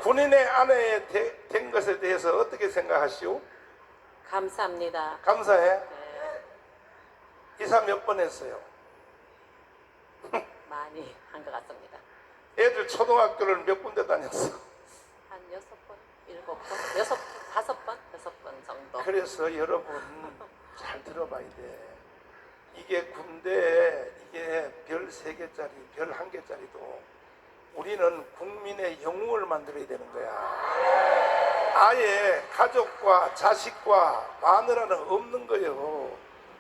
군인의 아내 된 것에 대해서 어떻게 생각하시오? 감사합니다. 감사해? 네, 이사 몇 번 했어요? 많이 한 것 같습니다. 애들 초등학교를 몇 군데 다녔어? 한 6번, 7번, 다섯 번 정도. 그래서 여러분 잘 들어봐야 돼. 이게 군대에 이게 별 3개짜리, 별 1개짜리도 우리는 국민의 영웅을 만들어야 되는 거야. 아예 가족과 자식과 마누라는 없는 거예요.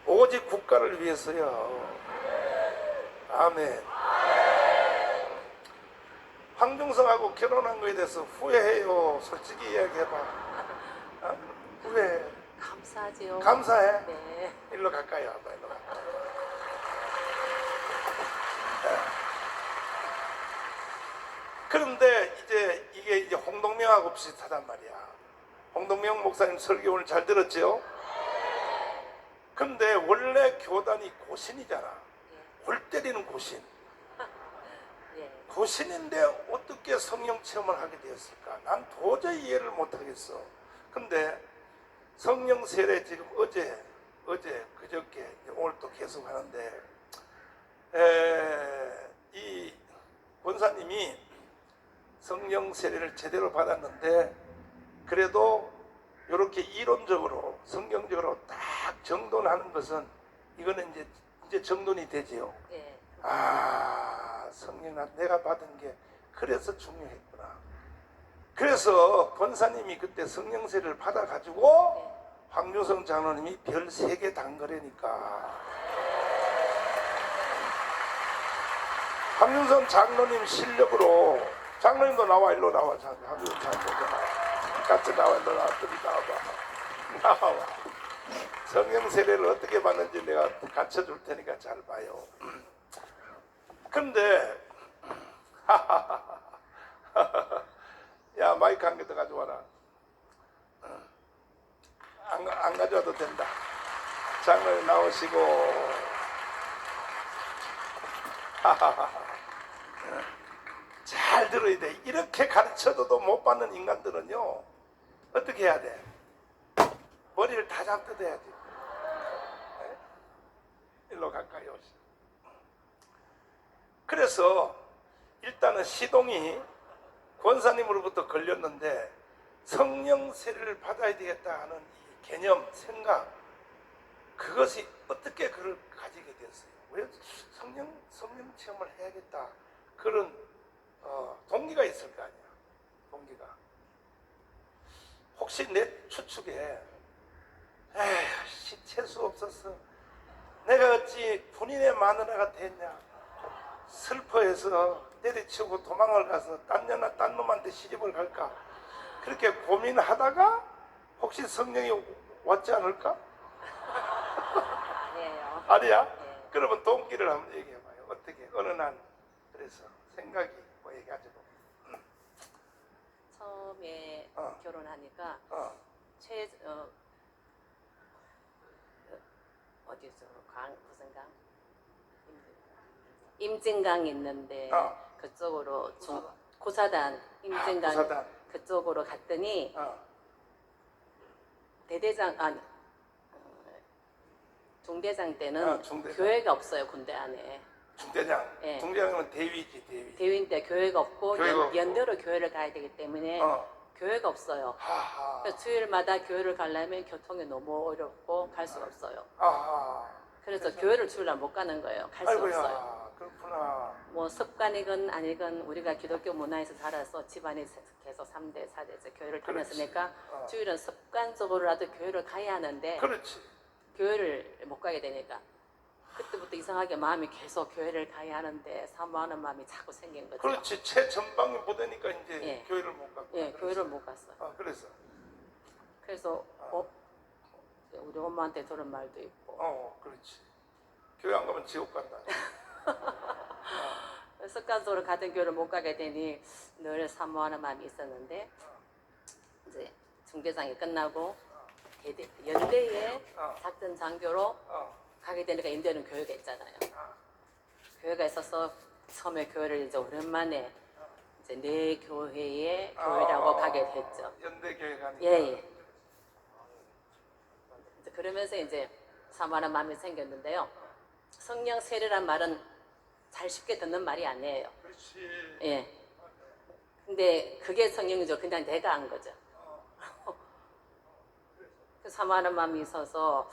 오직 국가를 위해서요. 아멘. 황중성하고 결혼한 거에 대해서 후회해요. 솔직히 이야기해봐. 어? 후회해. 감사하지요. 감사해. 네. 일로 가까이 와봐. 일로 가까이. 그런데 이제 이게 홍동명하고 비슷하단 말이야. 홍동명 목사님 설교 오늘 잘 들었죠? 근데 원래 교단이 고신이잖아. 골 때리는 고신. 예. 고신인데 어떻게 성령 체험을 하게 되었을까? 난 도저히 이해를 못하겠어. 근데 성령 세례 지금 어제 그저께 오늘 또 계속 하는데 이 권사님이 성령 세례를 제대로 받았는데 그래도 이렇게 이론적으로 성경적으로 딱 정돈하는 것은 이거는 이제 정돈이 되지요. 예. 아, 성령아 내가 받은 게 그래서 중요했구나. 그래서 권사님이 그때 성령 세례를 받아가지고 황유성 장로님이 별 3개 단 거라니까. 황윤성 장로님 실력으로 장로님도 나와. 일로 나와. 황윤성 장로님 같이 나와. 일로 나와. 나와. 성령 세례를 어떻게 받는지 내가 가르쳐 줄 테니까 잘 봐요. 근데 야 마이크 한 개 더 가져와라. 안 가져와도 된다. 장로님 나오시고 잘 들어야 돼. 이렇게 가르쳐도 못 받는 인간들은요 어떻게 해야 돼? 머리를 다 잡뜯어야지. 일로 가까이 오시. 그래서 일단은 시동이 권사님으로부터 걸렸는데 성령 세례를 받아야 되겠다 하는 이 개념, 생각, 그것이 어떻게 그를 가지게 됐어요? 왜 성령 체험을 해야겠다 그런 동기가 있을 거 아니야. 동기가 혹시 내 추측에 재수 없었어. 내가 어찌 본인의 마누라가 됐냐. 슬퍼해서 내리치고 도망을 가서 딴 년아 딴 놈한테 시집을 갈까. 그렇게 고민하다가 혹시 성령이 왔지 않을까? 아니에요. 아니야? 네. 그러면 동기를 한번 얘기해봐요. 어떻게 어느 날 그래서 생각이 뭐 얘기하죠. 처음에 결혼하니까 어디서 무슨 강? 임진강 있는데 그쪽으로 고사단 임진강 고사단. 그쪽으로 갔더니 중대장 때는 중대장. 교회가 없어요. 군대 안에. 중대장. 예. 중대장은 대위지 대위. 대위인데 교회가 없고 교회가 없고. 연대로 교회를 가야 되기 때문에 교회가 없어요. 하하. 그래서 주일마다 교회를 가려면 교통이 너무 어렵고 갈 수가 없어요. 아하. 그래서 교회를 주일날 못 가는 거예요. 갈 수 아이고야. 없어요. 그렇구나. 뭐 습관이건 아니건 우리가 기독교 문화에서 자라서 집안이 계속 3대, 4대에서 교회를 다녔으니까 주일은 습관적으로라도 교회를 가야 하는데 그렇지. 교회를 못 가게 되니까 그때부터 이상하게 마음이 계속 교회를 가야 하는데 사모하는 마음이 자꾸 생긴 거죠. 그렇지. 최전방이 보되니까 이제 예. 교회를 못 갔고. 예, 교회를 못 갔어요. 그래서. 그래서 우리 엄마한테 들은 말도 있고 그렇지. 교회 안 가면 지옥 간다. 습관적으로 같은 교회를 못 가게 되니 늘 사모하는 마음이 있었는데 이제 중대장이 끝나고 연대에 작전 장교로 가게 되니까 연대는 교회가 있잖아요. 교회가 있어서 처음에 교회를 이제 오랜만에 이제 내 교회의 교회라고 가게 됐죠. 연대교회 가니까. 예. 이제 그러면서 이제 사모하는 마음이 생겼는데요. 성령 세례란 말은 잘 쉽게 듣는 말이 아니에요. 그렇지. 예. 근데 그게 성령이죠. 그냥 내가 한 거죠. 사모하는 마음이 있어서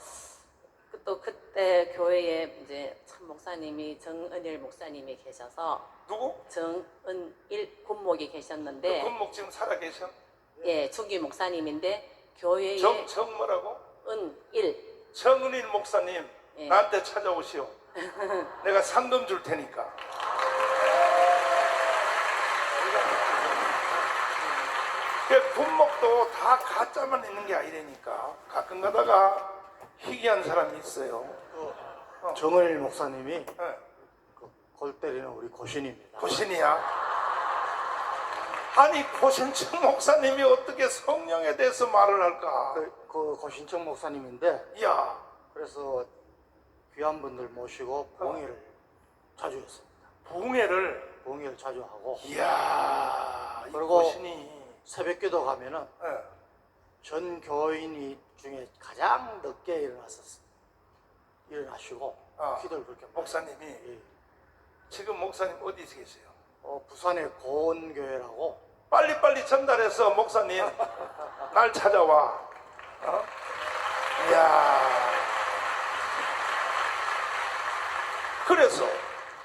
또 그때 교회에 이제 참 목사님이 정은일 목사님이 계셔서 누구? 정은일 군목이 계셨는데 그 군목 지금 살아 계셔? 예, 주기 목사님인데 교회에 정 뭐라고? 은일 정은일 목사님 예. 나한테 찾아오시오. 내가 상금 줄 테니까. 그 군목도 다 가짜만 있는 게 아니라니까. 가끔 가다가 희귀한 사람이 있어요. 정은일 목사님이 예. 골 때리는 우리 고신입니다. 고신이야? 아니 고신청 목사님이 어떻게 성령에 대해서 말을 할까? 그 고신청 목사님인데 이야, 그래서 귀한 분들 모시고 봉회를 자주 했습니다. 봉해를 자주 하고 이야, 이 그리고 고신이 새벽기도 가면은 예. 전 교인이 중에 가장 늦게 일어나시고 기도를 그렇게 많이 목사님이 예. 지금 목사님 어디 계세요? 부산의 고원교회라고 빨리빨리 전달해서 목사님 날 찾아와. 이야. 그래서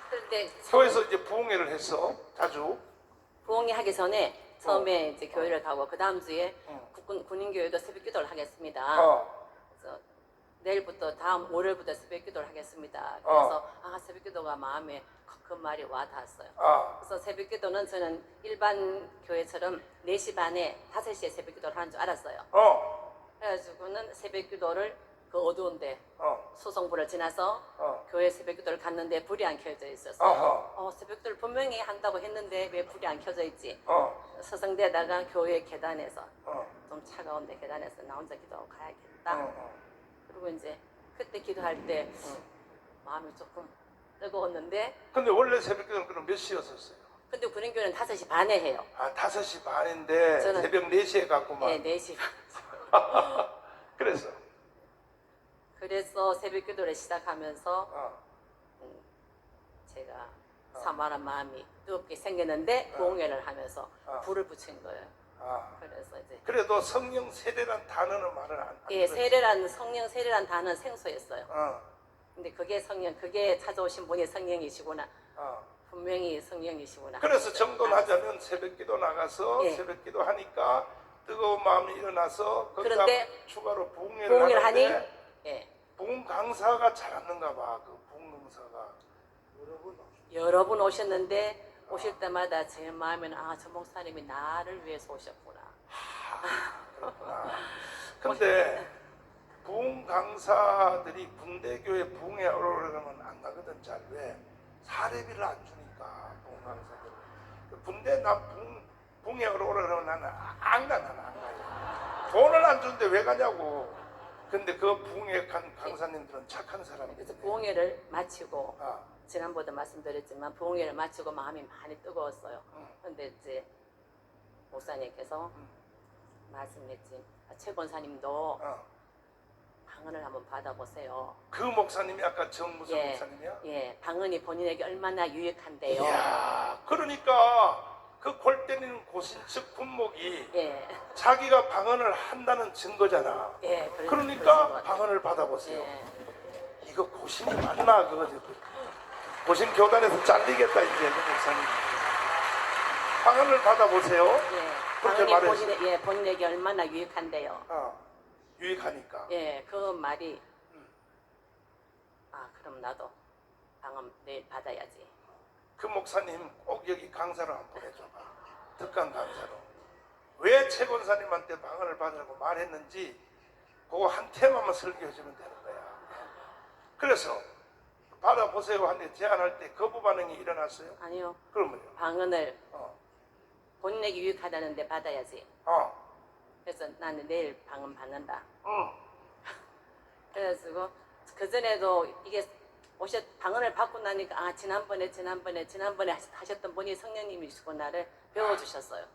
그런데 교회에서 이제 부흥회를 했어. 자주. 부흥회 하기 전에 처음에 이제 교회를 가고 그 다음 주에 어. 군인교회도 새벽기도를 하겠습니다. 그래서 내일부터 다음 월요일부터 새벽기도를 하겠습니다. 그래서 새벽기도가 마음에 그 말이 와 닿았어요. 그래서 새벽기도는 저는 일반 교회처럼 4시 반에 5시에 새벽기도를 하는 줄 알았어요. 그래가지고는 새벽기도를 그 어두운데 수성부를 지나서 교회 새벽기도를 갔는데 불이 안 켜져 있었어요. 새벽기도를 분명히 한다고 했는데 왜 불이 안 켜져 있지? 서성대다가 교회 계단에서 좀 차가운데 계단에서 나 혼자 기도하고 가야겠다. 그리고 이제 그때 기도할 때 마음이 조금 뜨거웠는데 근데 원래 새벽기도는 그럼 몇 시였었어요? 근데 군인교회는 5시 반에 해요. 5시 반인데 저는- 새벽 4시에 갔구만. 네, 4시 반. 그래서 새벽기도를 시작하면서 제가 사모하는 마음이 뜨겁게 생겼는데 부흥회를 하면서 불을 붙인 거예요. 그래서 이제 그래도 성령 세례란 단어는 말을 안 예, 들었지. 성령 세례란 단어는 생소했어요. 근데 그게 그게 찾아오신 분이 성령이시구나. 분명히 성령이시구나. 그래서 정돈하자면 새벽기도 나가서 예. 새벽기도 하니까 뜨거운 마음이 일어나서 거기다 그런데 추가로 부흥회를 부흥회를 하니 하는데 예, 부흥 강사가 잘하는가 봐. 그 부흥 강사가 여러 분 오셨는데 오실 때마다 제 마음에는 저 목사님이 나를 위해서 오셨구나. 그렇구나. 근데 부흥 강사들이 군대교회 부흥회 오러려면 안 가거든. 잘 왜? 사례비를 안 주니까 부흥 강사들. 군대 나 부흥회 오러려면 나는 안 가. 돈을 안 주는데 왜 가냐고. 근데 그 부흥회 간 강사님들은 착한 사람들이네. 그래서 부흥회를 마치고 지난번에도 말씀드렸지만 부흥회를 마치고 마음이 많이 뜨거웠어요. 그런데 이제 목사님께서 말씀했지. 최 권사님도 방언을 한번 받아보세요. 그 목사님이 아까 정무성 예, 목사님이야? 예, 방언이 본인에게 얼마나 유익한데요. 이야, 그러니까 그 골 때리는 고신측 군목이 예, 자기가 방언을 한다는 증거잖아. 예, 그러니까 방언을 받아보세요. 예. 이거 고신이 맞나 그거 고신 교단에서 잘리겠다 이제 그 목사님. 방언을 받아보세요. 예, 그렇게 방언이 말했어요. 본인에게 얼마나 유익한데요. 유익하니까. 예, 그 말이 그럼 나도 방언 내일 받아야지. 그 목사님 꼭 여기 강사로 한번 보내줘봐. 특강 강사로. 왜 최 권사님한테 방언을 받으라고 말했는지 그거 한 테마만 설교해주면 되는 거야. 그래서 받아보세요 하는데 제안할 때 거부 반응이 일어났어요? 아니요. 그러면요. 방언을 어. 본인에게 유익하다는데 받아야지. 그래서 나는 내일 방언 받는다. 그래가지고 그 전에도 이게 방언을 받고 나니까 아 지난번에 하셨던 분이 성령님이시구나를 배워주셨어요.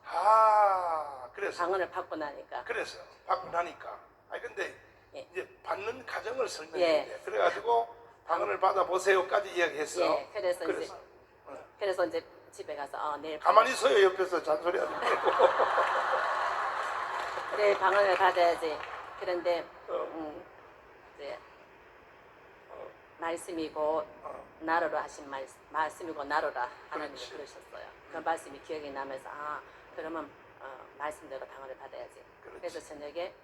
그래서 방언을 받고 나니까. 그래서 받고 나니까. 아니 근데 예. 이제 받는 과정을 설명해 예. 돼. 그래가지고 방언을 받아 보세요까지 이야기했어. 예, 그래서 이제 어. 그래서 이제 집에 가서 내일 가만히 있어요 옆에서 잔소리하지 말고. 내일 방언을 받아야지. 그런데 이제 말씀이고 나로라 하신 말씀이고 나로라 하나님이 그렇지. 그러셨어요. 그 말씀이 기억이 나면서 그러면 말씀대로 방언을 받아야지. 그렇지. 그래서 저녁에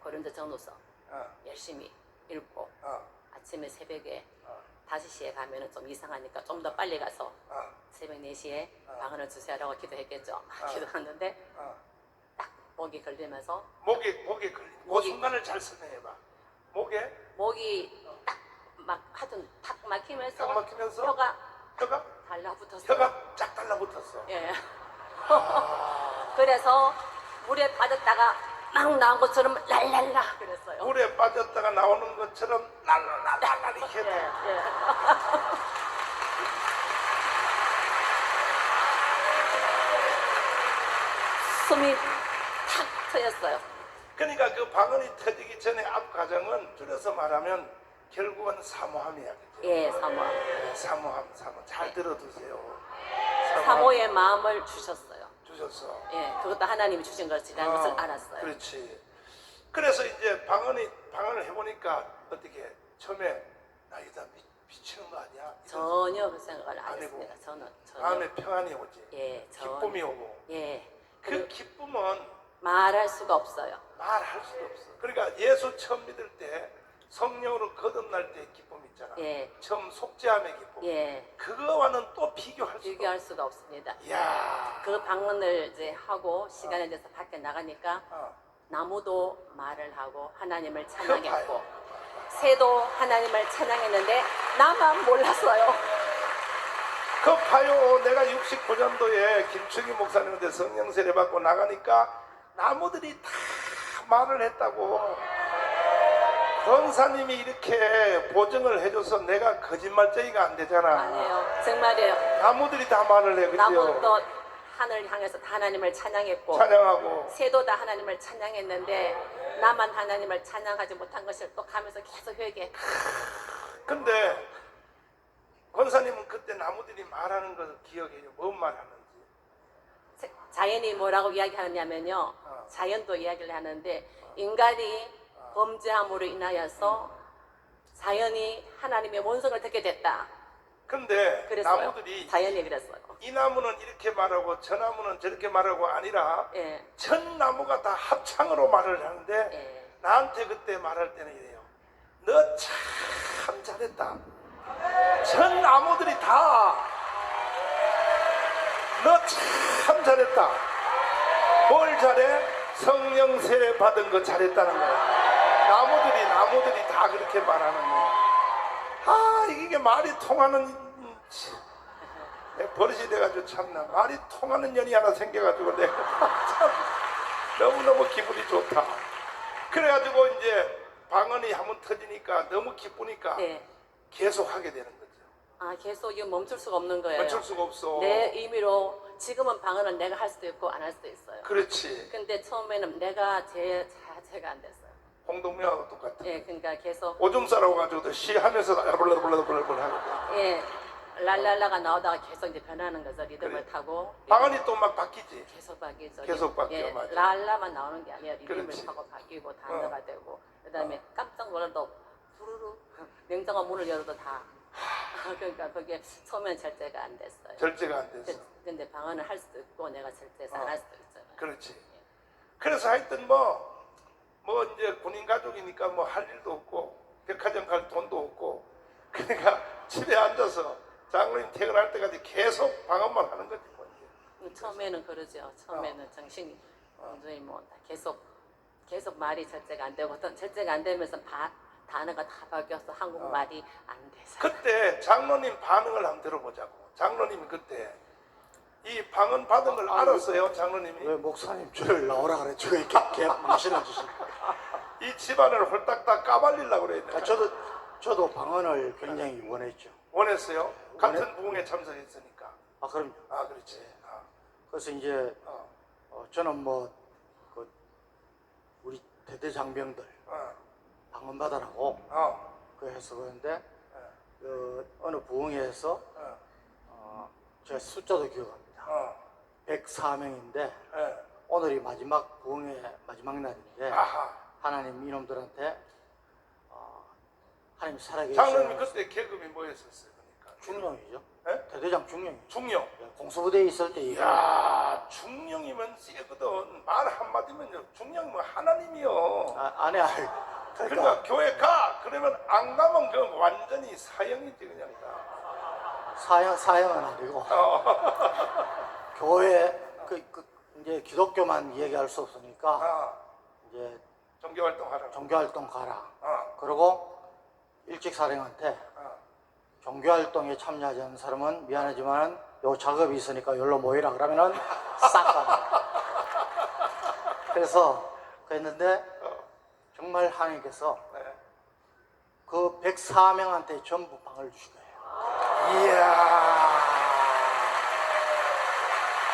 고린도전후서 어, 열심히 읽고 어, 아침에 새벽에 어, 5시에 가면은 좀 이상하니까 좀 더 빨리 가서 어, 새벽 4시에 방언을 주세요라고 기도했겠죠. 기도하는데 어. 딱 목이 걸리면서 목에 걸린 그 순간을 잘 설명해봐. 목이 딱 막 하여튼 탁 막히면서 딱 막히면서 혀가 혀가 달라붙었어요. 쫙 달라붙었어. 예. 그래서 물에 빠졌다가 막 나온 것처럼 랄랄라 그랬어요. 물에 빠졌다가 나오는 것처럼 랄랄랄랄 이렇게 예, 돼. 예. 숨이 탁 트였어요. 그러니까 그 방언이 터지기 전에 앞 과정은 줄여서 말하면 결국은 사모함이야. 그죠? 예, 사모. 사모함. 잘 들어두세요. 사모의 마음을 주셨어요. 주셨어. 예, 그것도 하나님이 주신 것이라는 것을 알았어요. 그렇지. 그래서 이제 방언을 해보니까 어떻게 처음에 나 이다 미치는 거 아니야? 전혀 그 생각을 안 안 했습니다. 해보고. 전혀. 마음에 평안이 오지. 예, 기쁨이 오고. 예. 그 기쁨은 말할 수가 없어요. 말할 수도 없어. 그러니까 예수 처음 믿을 때 성령으로 거듭날 때 기쁨 있잖아. 예. 처음 속죄함의 기쁨. 예. 그거와는 또 비교할 수가 비교할 수가 없습니다. 없어. 이야. 그 방언을 이제 하고 시간에 대해서 밖에 나가니까 어. 나무도 말을 하고 하나님을 그 찬양했고 봐요. 새도 하나님을 찬양했는데 나만 몰랐어요. 그 봐요. 내가 69년도에 김충희 목사님한테 성령 세례 받고 나가니까 나무들이 다 말을 했다고. 권사님이 이렇게 보증을 해줘서 내가 거짓말쟁이가 안 되잖아. 아니에요. 정말이에요. 나무들이 다 말을 해. 그죠? 나무도 하늘을 향해서 다 하나님을 찬양했고 찬양하고. 새도 다 하나님을 찬양했는데 나만 하나님을 찬양하지 못한 것을 또 가면서 계속 회개. 근데 권사님은 그때 나무들이 말하는 것을 기억해요. 뭔 말하는지. 자연이 뭐라고 이야기하느냐면요. 자연도 이야기를 하는데 인간이 범죄함으로 인하여서 자연이 하나님의 원성을 듣게 됐다. 근데 그랬어요. 나무들이 자연이 그랬어요. 이 나무는 이렇게 말하고 저 나무는 저렇게 말하고 아니라 예. 전 나무가 다 합창으로 말을 하는데 예. 나한테 그때 말할 때는 이래요. 너 참 잘했다. 전 나무들이 다 너 참 잘했다. 뭘 잘해? 성령 세례 받은 거 잘했다는 거야. 나무들이 다 그렇게 말하는 거야. 아 이게 말이 통하는 내가 버릇이 돼가지고 참나 말이 통하는 년이 하나 생겨가지고 내가 참 너무너무 기분이 좋다. 그래가지고 이제 방언이 한번 터지니까 너무 기쁘니까 네. 계속 하게 되는 거죠. 아 계속 이거 멈출 수가 없는 거예요. 멈출 수가 없어. 내 의미로 지금은 방언은 내가 할 수도 있고 안 할 수도 있어요. 그렇지. 근데 처음에는 내가 제 자체가 안 됐어요. 홍동명하고 똑같아. 예, 그러니까 계속 오줌 싸라고 가지고도 시 하면서 블라블라블라블라블 하고. 예, 랄랄라가 나오다가 계속 이제 변하는 거죠. 리듬을 그래. 타고 방언이 또 막 바뀌지. 계속 바뀌죠. 계속 바뀌어, 예, 맞아. 랄라만 나오는 게 아니라 리듬을 그렇지. 타고 바뀌고 단어가 되고 그다음에 깜짝 놀라도 부르르 냉장고 문을 열어도 다 그러니까 그게 처음엔 절제가 안 됐어요. 절제가 안 됐어. 근데 방언을 할 수도 있고 내가 절제해서 안 할 수도 있잖아요. 그렇지. 그래서 하여튼 뭐 이제 군인 가족이니까 뭐 할 일도 없고 백화점 갈 돈도 없고 그러니까 집에 앉아서 장로님 퇴근할 때까지 계속 방언만 하는 거지 뭐. 처음에는 그러죠. 처음에는 정신이 완전히 뭐 계속 말이 절제가 안 되고 또 절제가 안 되면서 단어가 다 바뀌어서 한국말이 안 돼서. 그때 장로님 반응을 한번 들어보자고. 장로님이 그때 이 방언 받은 걸 알았어요, 장로님이. 왜 목사님 줄 나오라 그랬죠? 이렇게 마시는 주시. 이 집안을 홀딱 다 까발리려고 그랬네. 저도 저도 방언을 굉장히 원했죠. 원했어요? 같은 부흥에 참석했으니까. 아, 그럼요. 아, 그렇지. 아, 그래서 이제 저는 뭐 그 우리 대대장병들 방언 받으라고 그 해서 그런데 어느 부흥회에서 제가 숫자도 기억합니다. 104명인데 오늘이 마지막 부흥회 마지막 날인데 아하. 하나님 이놈들한테 하나님 살아계시는 장로님 그때 계급이 뭐였었어요? 그러니까 중령이죠. 예? 대대장 중령이죠. 중령. 공수부대에 있을 때 이게 야, 중령이면 세거든. 말 한마디면 중령이면 하나님이요. 안에 알 그러니까 교회 가. 그러면 안 가면 그 완전히 사형이지 그냥 다. 사형은 아니고 교회 이제 기독교만 얘기할 수 없으니까 이제 종교활동 하라고. 종교활동 가라. 그리고 일찍 사령한테 종교활동에 참여하지 않는 사람은 미안하지만 요 작업이 있으니까 여기로 모이라 그러면은 싹 가라. 그래서 그랬는데 정말 하나님께서 그 104명한테 전부 방을 주신 거예요. 이야.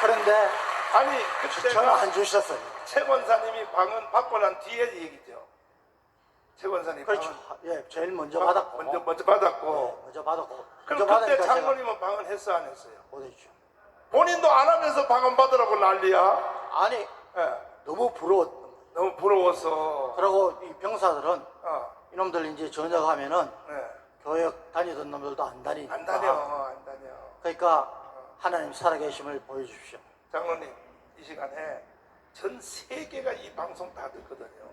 그런데 아니 저는 그때가 안 주셨어요. 최 권사님이 방언 받고 난 뒤에 얘기죠. 최 권사님 그렇죠. 방언 예, 제일 먼저 받았고. 먼저 받았고. 네, 먼저 받았고. 그럼 먼저 그때 받으니까 제가 장로님은 방언 했어 안 했어요? 못했죠. 본인도 안 하면서 방언 받으라고 난리야. 아니 예. 너무 부러웠던 거예요. 너무 부러워서. 그리고 이 병사들은 어. 이놈들 이제 전역하면은 예. 교회 다니던 놈들도 안 다니니까. 안 다녀, 안 다녀. 그러니까 하나님 살아계심을 보여주십시오. 장로님 이 시간에 전 세계가 이 방송 다 듣거든요.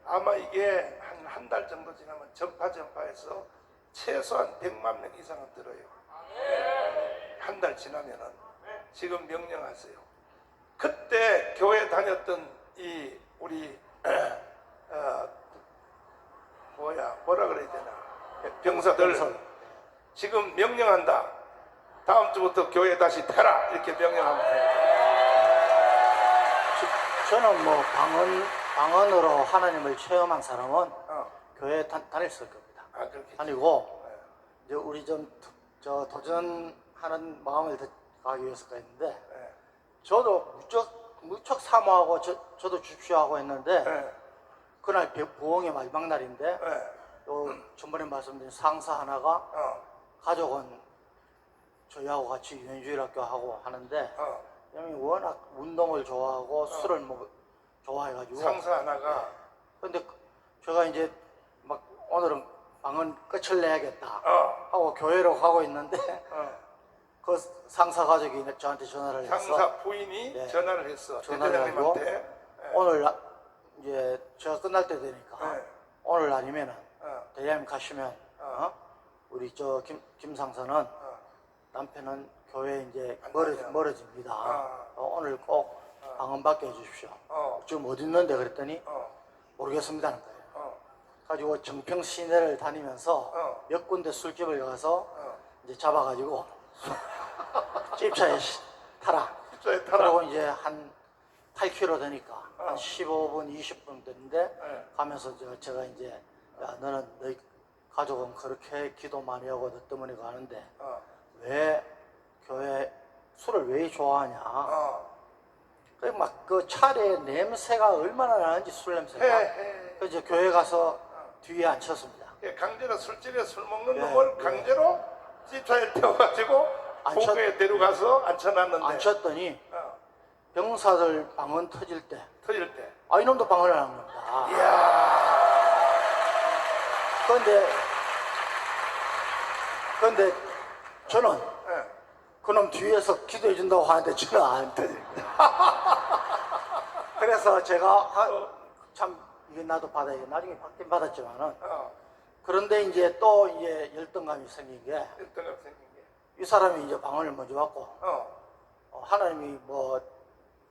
아마 이게 한 달 정도 지나면 전파해서 최소한 100만 명 이상은 들어요. 한 달 지나면은 지금 명령하세요. 그때 교회 다녔던 이 우리 뭐라 그래야 되나 병사들 지금 명령한다. 다음 주부터 교회 다시 태라 이렇게 명령하면 돼요. 저는 뭐 방언으로 하나님을 체험한 사람은 교회에 다녔을 겁니다. 아 그렇게 아니고 이제 우리 저 도전하는 마음을 가기 위해서가 있는데 저도 무척 사모하고 저도 주십시오 하고 했는데 그날 부흥의 마지막 날인데 또 전번에 말씀드린 상사 하나가 가족은 저희하고 같이 유엔주일학교 하고 하는데 형이 워낙 운동을 좋아하고 술을 좋아해가지고 상사 하나가 근데 제가 이제 막 오늘은 방언 끝을 내야겠다 하고 교회로 가고 있는데 그 상사 가족이 저한테 전화를 해서 상사 부인이 네. 전화를 했어. 전화를 하고 대장님한테. 오늘 이제 제가 끝날 때 되니까 네. 오늘 아니면은 대장님 가시면 우리 김 상사는 남편은 교회 이제 멀어집니다. 오늘 꼭 방언 받게 해주십시오. 지금 어디 있는데 그랬더니 모르겠습니다는 거예요. 가지고 정평 시내를 다니면서 몇 군데 술집을 가서 이제 잡아가지고 집차에 타라. 집차에 타라. 그러고 이제 한 8km 되니까 한 15분, 20분 됐는데 가면서 제가 이제 야 너는 너희 가족은 그렇게 기도 많이 하고 너 때문에 가는데 왜 교회 술을 왜 좋아하냐? 그 차례 냄새가 얼마나 나는지 술 냄새가. 그래서 교회 가서 뒤에 앉혔습니다. 강제로 술집에 술 먹는 예, 놈을 예. 강제로 집차에 태워가지고 공교에 데려가서 앉혀놨는데 앉혔더니 병사들 방언 터질 때 터질 때 이놈도 방언을 하는 겁니다. 이야 그런데 저는 그놈 뒤에서 기도해 준다고 하는데 저는 안 터집니다. 그래서 제가 참 이게 나도 받아야 나중에 받긴 받았지만은 그런데 이제 또 이제 열등감이 생긴 게 일등감 생긴 게 이 사람이 이제 방언을 먼저 받고 하나님이 뭐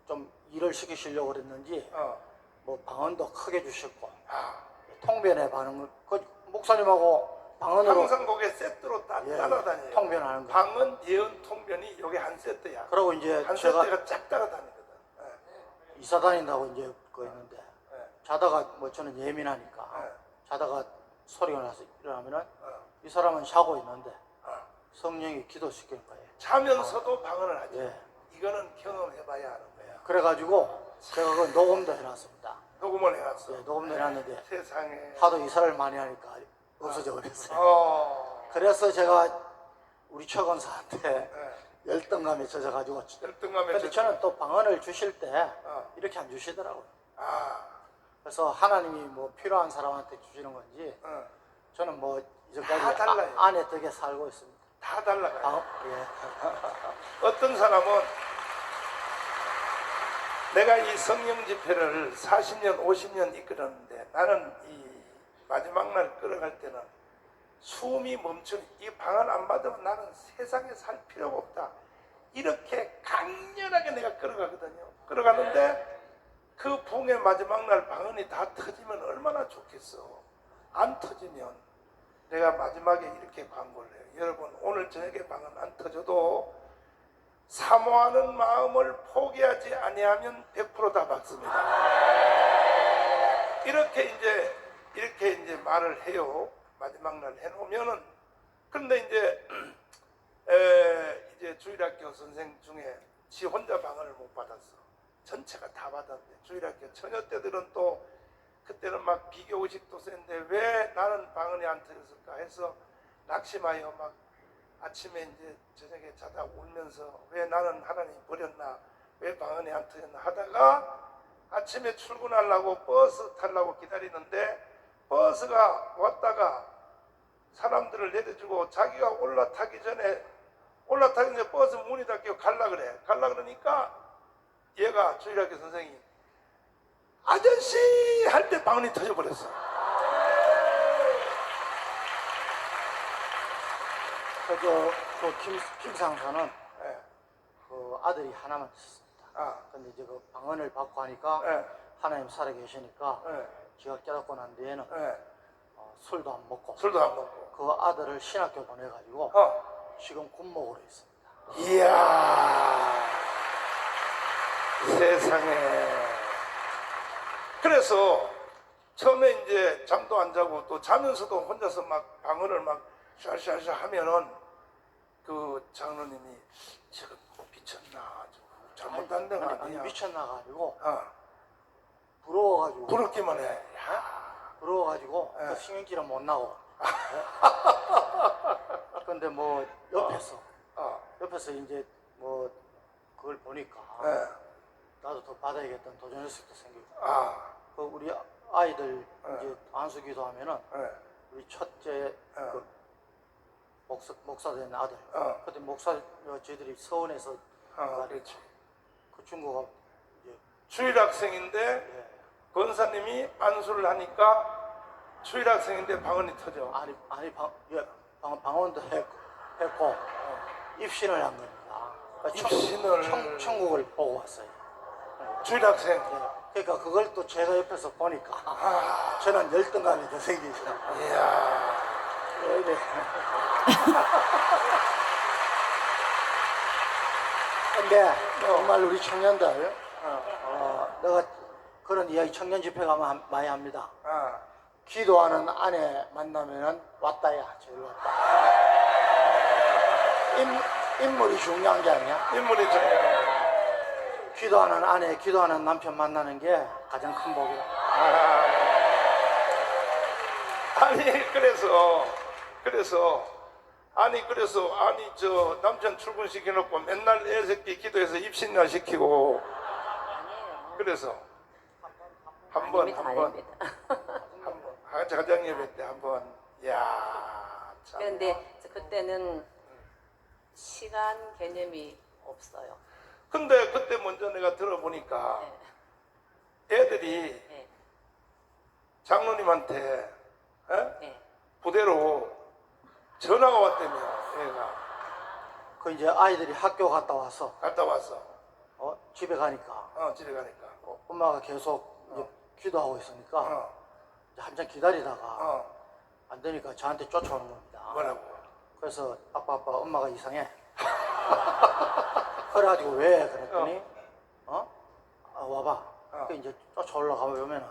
좀 일을 시키시려고 그랬는지 뭐 방언도 크게 주셨고 통변에 반응 그 목사님하고 방언으로 항상 거기에 세트로 따라다녀요. 통변하는 거. 방언, 예언, 통변이 여기 한 세트야. 그러고 이제 한 제가 세트가 쫙 따라다니거든. 이사 다닌다고 이제 그거 했는데 자다가 뭐 저는 예민하니까 자다가 소리가 나서 일어나면은 이 사람은 자고 있는데 성령이 기도시키는 거예요. 자면서도 방언을 하죠. 예. 이거는 경험해봐야 하는 거야. 그래가지고 제가 그 녹음도 해놨습니다. 녹음을 해놨어. 예, 녹음도 해놨는데 세상에. 하도 이사를 많이 하니까 없어져 버렸어요. 그래서 제가 우리 최건사한테 예. 열등감에 젖어가지고 열등감에 근데 저는 또 방언을 주실 때 이렇게 안 주시더라고요. 그래서 하나님이 뭐 필요한 사람한테 주시는 건지 저는 뭐 이제까지 다 달라요. 안에 덕에 살고 있습니다. 다 달라가요. 예. 어떤 사람은 내가 이 성령 집회를 40년, 50년 이끌었는데 나는 이 마지막 날 끌어갈 때는 숨이 멈춘 이 방언 안 받으면 나는 세상에 살 필요가 없다. 이렇게 강렬하게 내가 끌어가거든요. 끌어가는데 그 부흥의 마지막 날 방언이 다 터지면 얼마나 좋겠어. 안 터지면 내가 마지막에 이렇게 광고를 해요. 여러분 오늘 저녁에 방언 안 터져도 사모하는 마음을 포기하지 아니하면 100% 다 받습니다. 이렇게 이제 말을 해요. 마지막 날 해놓으면은 근데 이제 주일학교 선생 중에 지 혼자 방언을 못 받았어. 전체가 다 받았는데 주일학교 처녀 때들은 또 그때는 막 비교 의식도 센데 왜 나는 방언이 안 터졌을까 해서 낙심하여 막 아침에 이제 저녁에 자다 울면서 왜 나는 하나님 버렸나 왜 방언이 안 터졌나 하다가 아침에 출근하려고 버스 타려고 기다리는데 버스가 왔다가 사람들을 내려주고 자기가 올라타기 전에 버스 문이 닫히고 갈라 그래. 갈라 그러니까 얘가 주일학교 선생님 아저씨 할 때 방언이 터져버렸어. 김상사는 예. 그 아들이 하나만 있었습니다. 근데 이제 그 방언을 받고 하니까 하나님 살아계시니까 제가 깨닫고 난 뒤에는 술도 안 먹고 그 아들을 신학교 보내가지고 지금 군목으로 있습니다. 이야 세상에. 그래서 처음에 이제 잠도 안 자고 또 자면서도 혼자서 막 방언을 막 샤샤샤 하면은 그 장로님이 지금 미쳤나 잘못한 데가 아니 아니야. 미쳤나가 아니고 부러워가지고 부럽기만 해. 부러워가지고 그 신경질은 못 나고 근데 뭐 옆에서 이제 뭐 그걸 보니까 나도 더 받아야겠다는 도전의식도 생기고 그 우리 아이들 이제 안수기도 하면은 우리 첫째 그 목사 된 아들 그때 목사 저희들이 서원에서 그렇지. 그 친구가 이제 주일학생인데 권사님이 안수를 하니까 주일학생인데 방언이 터져. 아니 방언도 했고 입신을 한 겁니다. 그러니까 입신을 천국을 보고 왔어요. 주일학생. 그러니까 그걸 또 제가 옆에서 보니까 저는 열등감이 더 생기죠. 이야. 근데 정말 우리 청년들 내가 그런 이야기 청년 집회 가면 많이 합니다. 기도하는 아내 만나면은 왔다야 제일 왔다. 인물이 중요한 게 아니야. 인물이 중요해. 기도하는 아내, 기도하는 남편 만나는 게 가장 큰 복이야. 아니 저 남편 출근시켜놓고 맨날 애 새끼 기도해서 입신나 시키고 그래서 한번 가정 예배 때 한번 야 참. 그런데 그때는 시간 개념이 없어요. 근데 그때 먼저 내가 들어보니까 애들이 장로님한테 부대로 전화가 왔다며. 애가 그 이제 아이들이 학교 갔다 왔어. 집에 가니까 집에 가니까 엄마가 계속 이제 기도하고 있으니까 이제 한참 기다리다가 안 되니까 저한테 쫓아오는 겁니다. 뭐라고? 그래서 아빠 엄마가 이상해. 그래가지고 왜 그랬더니 와봐. 그 이제 쫓아올라가 보면은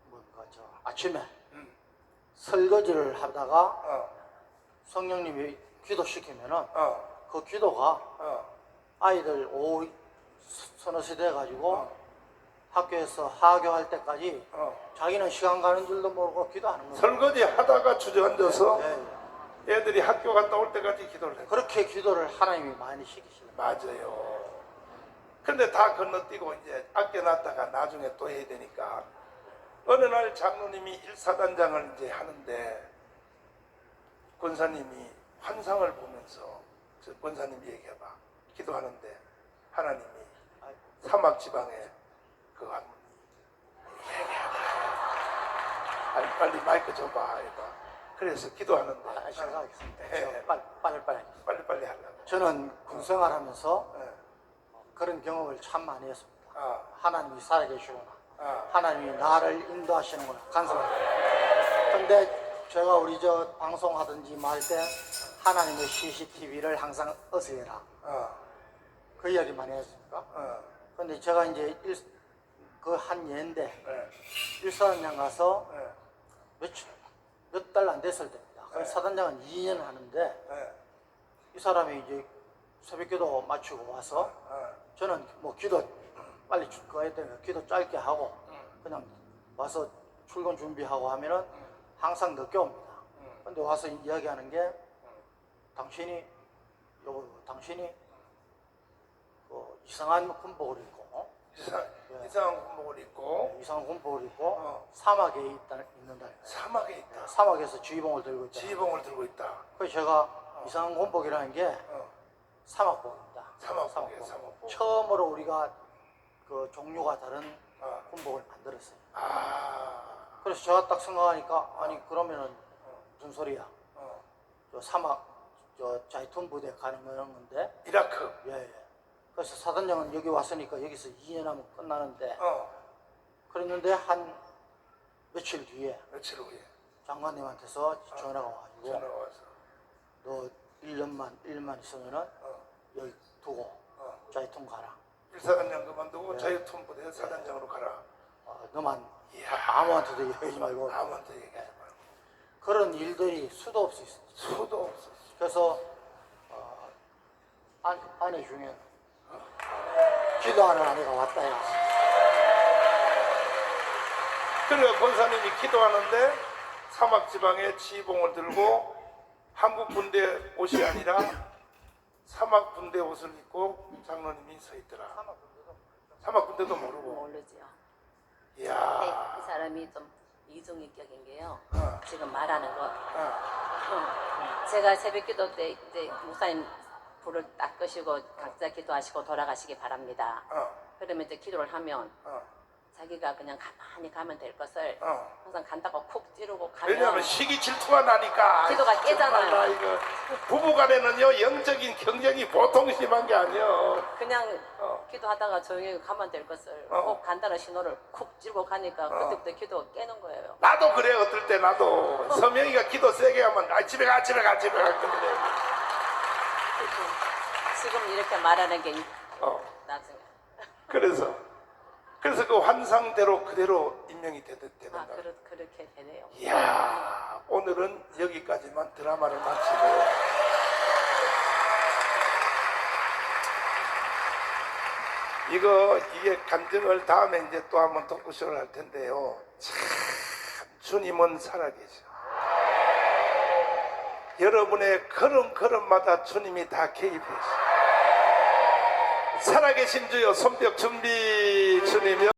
뭐 저 아침에 음. 설거지를 하다가 어. 성령님이 기도시키면은 어. 그 기도가 어. 아이들 오후 서너 시 돼가지고 어. 학교에서 하교할 때까지 어. 자기는 시간 가는 줄도 모르고 기도하는 거예요. 설거지 하다가 주저앉아서 예, 애들이 학교 갔다 올 때까지 기도를 해. 그렇게 기도를 하나님이 많이 시키시는 거예요. 맞아요. 근데 다 건너뛰고 이제 아껴놨다가 나중에 또 해야 되니까 어느 날 장로님이 일사단장을 이제 하는데 권사님이 환상을 보면서 저 권사님 얘기해봐 기도하는데 하나님이 사막 지방에 그 한 아니 빨리 마이크 줘봐 해봐. 그래서 기도하는데 제가 하겠습니다. 예. 제가 빨리 하겠습니다. 빨리 하려고. 저는 군생활하면서 예. 그런 경험을 참 많이 했습니다. 아, 하나님이 살아계시구나. 아, 하나님이 나를 인도하시는구나. 간섭합니다. 근데 제가 우리 저 방송하든지 뭐 할 때 하나님의 CCTV를 항상 어서해라. 그 이야기 많이 했습니까? 근데 제가 이제 그 한 예인데 예. 일사단장 가서 예. 몇 달 안 됐을 때입니다. 그 네. 사단장은 2년 하는데 예. 이 사람이 이제 새벽기도 마치고 와서 저는 뭐 기도 빨리 그거에 때문에 기도 짧게 하고 그냥 와서 출근 준비하고 하면은 항상 늦게 옵니다. 근데 와서 이야기하는 게 당신이 그 이상한 군복을 입고 이상한 군복을 입고 이상한 군복을 입고 어. 사막에 있는다. 사막에 있다. 사막에서 지휘봉을 들고 있다. 지휘봉을 들고 있다. 그래서 제가 이상한 군복이라는 게 어. 사막복입니다. 사막복이에요. 사막복. 처음으로 우리가 그 종류가 다른 어. 군복을 만들었어요. 아, 그래서 제가 딱 생각하니까 아니 그러면은 무슨 소리야? 어. 저 사막 저 자이툰 부대 가는 건데 이라크. 예. 그래서 사단장은 여기 왔으니까 여기서 2년 하면 끝나는데 그랬는데 한 며칠 뒤에 며칠 후에 장관님한테서 전화가 와가지고 전화가 와서 너 1만 있으면은 여기 두고 자이툰 가라. 일사단장 그만두고 네. 자유통 부대 사단장으로 가라. 너만 이야. 아무한테도 얘기하지 말고 아무한테 얘기하지 말고. 그런 일들이 수도 없이 있어요. 수도 없었어. 그래서 아내 중에 기도하는 아내가 왔다야. 그래 권사님이 기도하는데 사막 지방에 지휘봉을 들고 한국 군대 옷이 아니라 사막 군대 옷을 입고 장로님이 서 있더라. 사막 군대도 모르고. 모르지요. 이야. 근데 이 사람이 좀 이중인격인 게요. 어. 지금 말하는 거. 어. 제가 새벽기도 때 이제 목사님 불을 딱 끄시고 각자 기도하시고 돌아가시기 바랍니다. 그러면 이제 기도를 하면 자기가 그냥 가만히 가면 될 것을 항상 간다고 콕 찌르고 가면 왜냐하면 시기 질투가 나니까. 기도가 깨잖아요. 정말 나 이거 부부간에는요 영적인 경쟁이 보통 심한 게 아니에요. 그냥 기도하다가 조용히 가면 될 것을 꼭 간다는 신호를 콕 찌르고 가니까 그때부터 기도 깨는 거예요. 나도 그래 어떨 때 나도 서명이가 기도 세게 하면 아 집에 가 근데 지금 이렇게 말하는 게 나중에 그래서 그 환상대로 그대로 임명이 되는 거야. 그렇게 되네요. 이야 오늘은 여기까지만 드라마를 마치고 이게 간증을 다음에 이제 또 한번 토크쇼를 할 텐데요. 참 주님은 살아계셔. 여러분의 걸음걸음마다 주님이 다 개입해서 살아계신 주여 손뼉 준비 주님이여